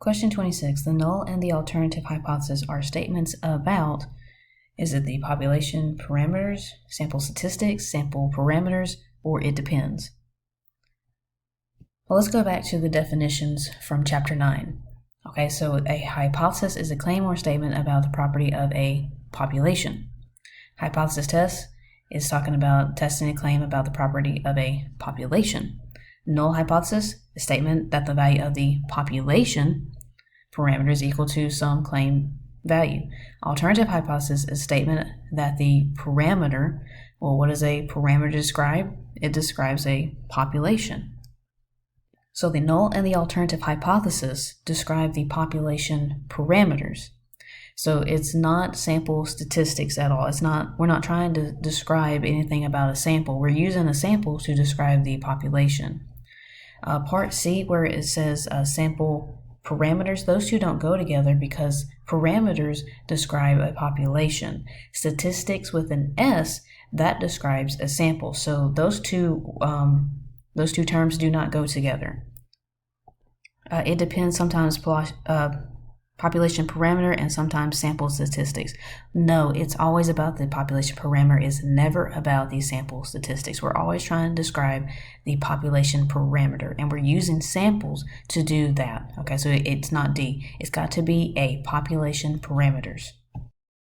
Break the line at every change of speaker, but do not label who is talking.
Question 26. The null and the alternative hypothesis are statements about, is it the population parameters, sample statistics, sample parameters, or it depends? Well, let's go back to the definitions from chapter 9. Okay, so a hypothesis is a claim or statement about the property of a population. Hypothesis test is talking about testing a claim about the property of a population. Null hypothesis, a statement that the value of the population parameter is equal to some claim value. Alternative hypothesis is a statement that the parameter, well, what does a parameter describe? It describes a population. So the null and the alternative hypothesis describe the population parameters. So it's not sample statistics at all. We're not trying to describe anything about a sample. We're using a sample to describe the population. Part C, where it says sample parameters, those two don't go together because parameters describe a population. Statistics with an S, that describes a sample. So those two terms do not go together. It depends, sometimes population parameter and sometimes sample statistics. No, it's always about the population parameter. It's never about the sample statistics. We're always trying to describe the population parameter, and we're using samples to do that. Okay, so it's not D. It's got to be A, population parameters.